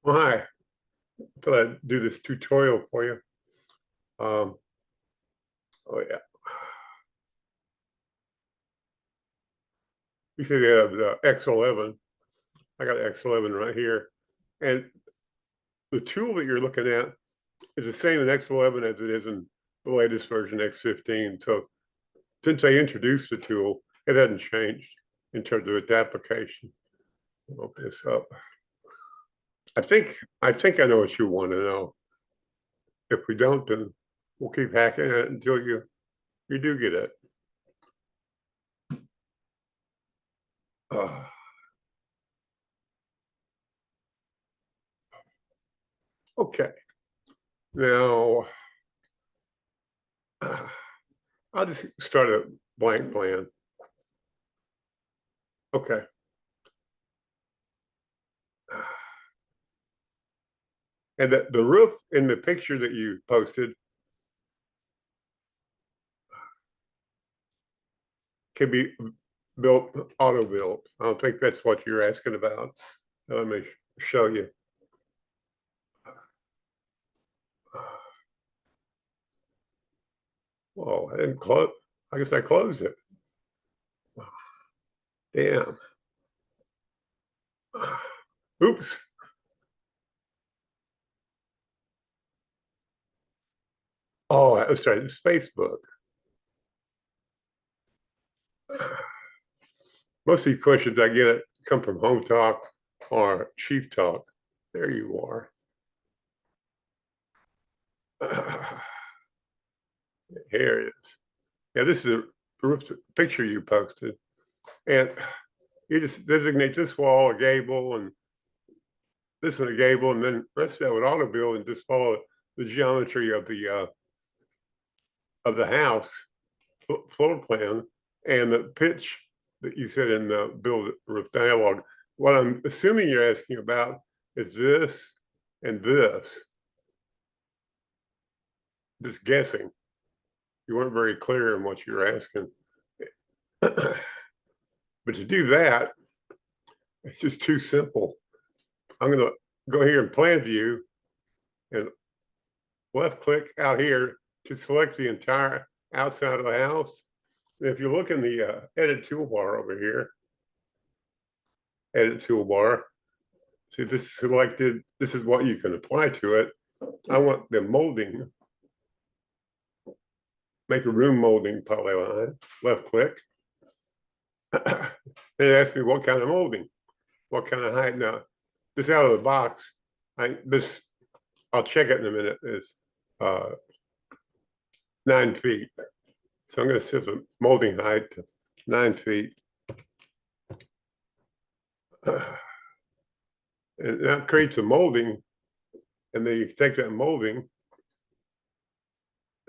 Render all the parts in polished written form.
Well, hi, I thought I'd do this tutorial for you. Um, oh yeah. You see they have the X11. I got X11 right here. And the tool that you're looking at is the same in X11 as it is in the latest version, X15. So since I introduced the tool, it hasn't changed in terms of its application. I'll open this up. I think I know what you want to know. If we don't, then we'll keep hacking it until you do get it. Uh, okay. Now, I'll just start a blank plan. Okay. And the roof in the picture that you posted can be built, auto built. I don't think that's what you're asking about. Let me show you. Oh, I didn't close. I guess I closed it. Damn. Oops. Oh, I was trying. It's Facebook. Most of these questions I get come from Home Talk or Chief Talk. There you are. Here it is. Yeah, this is a roof picture you posted. And you just designate this wall a gable and this one a gable, and then the rest of that would auto build and just follow the geometry of the house floor plan and the pitch that you said in the build roof dialogue. What I'm assuming you're asking about is this and this. Just guessing. You weren't very clear in what you're asking. But to do that, it's just too simple. I'm going to go here in plan view and left click out here to select the entire outside of the house. And if you look in the edit toolbar over here, edit toolbar, see this selected, this is what you can apply to it. I want the molding, make a room molding polyline, left click. It asks me what kind of molding, what kind of height. Now, this out of the box, I'll check it in a minute, is 9 feet. So I'm going to set the molding height to 9 feet. And that creates a molding, and then you take that molding,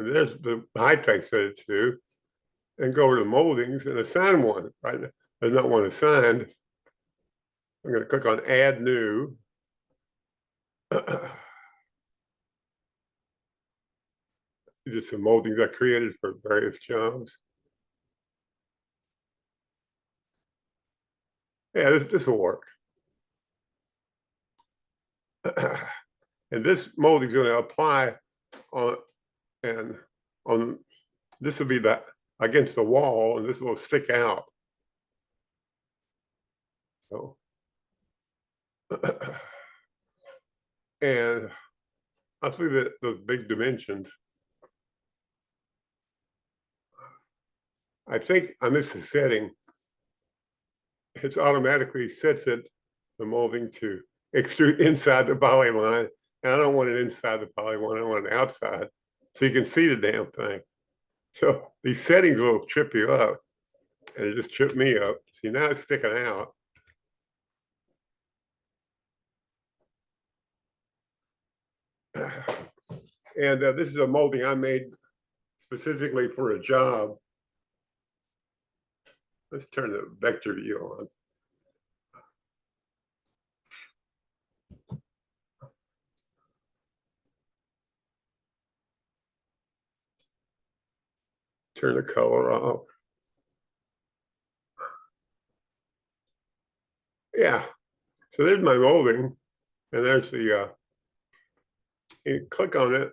and there's the height I set it to, and go to moldings and assign one. Right? There's not one assigned. I'm going to click on Add New. These are some moldings I created for various jobs. Yeah, this will work. And this molding is going to apply on this will be that against the wall, and this will stick out. So, and I'll see those big dimensions. I think on this setting, it's automatically sets it, the molding, to extrude inside the polyline. And I don't want it inside the polyline, I want it outside. So you can see the damn thing. So these settings will trip you up, and it just tripped me up. See, now it's sticking out. And this is a molding I made specifically for a job. Let's turn the vector view on. Turn the color off. Yeah, so there's my molding. And there's the, you click on it,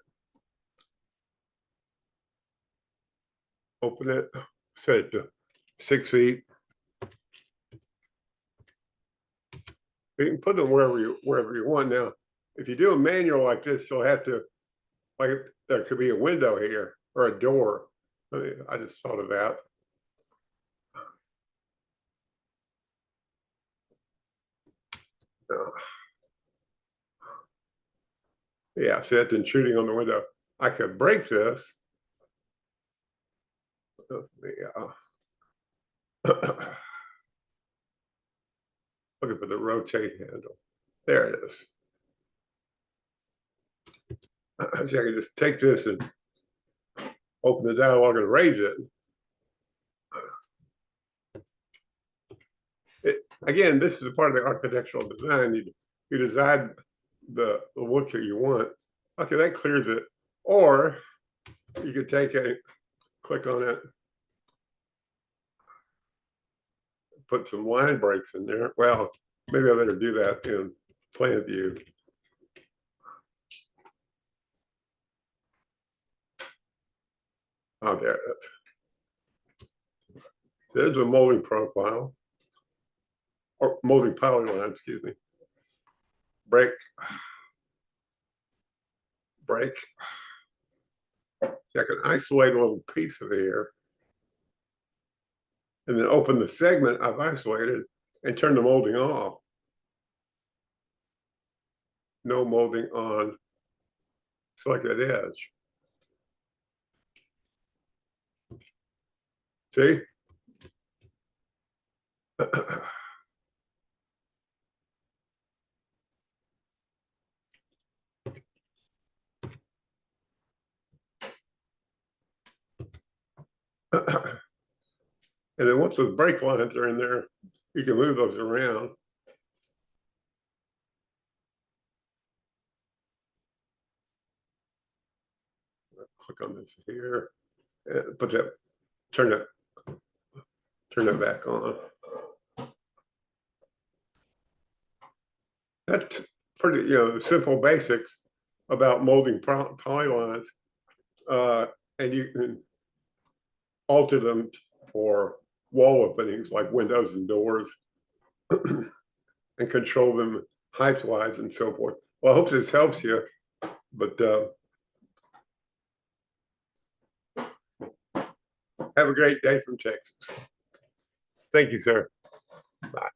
open it, set it to 6 feet. You can put them wherever you want. Now, if you do a manual like this, you'll have to, like, there could be a window here or a door. I just thought of that. Yeah, see, that's intruding on the window. I could break this. Yeah. Looking for the rotate handle. There it is. See, I can just take this and open the dialog and raise it. Again, this is a part of the architectural design. You design the look that you want. Okay, that clears it. Or you could take it, click on it, put some line breaks in there. Well, maybe I better do that in plan view. Oh, there it is. There's a molding profile, or molding polyline, excuse me. Break, break. See, I can isolate a little piece of here and then open the segment I've isolated and turn the molding off. No molding on selected edge. See? And then once those brake lines are in there, you can move those around. Click on this here, and put that, turn it back on. That's pretty, simple basics about molding polylines, and you can alter them for wall openings like windows and doors, and control them height-wise and so forth. Well, I hope this helps you, but have a great day from Texas. Thank you, sir. Bye.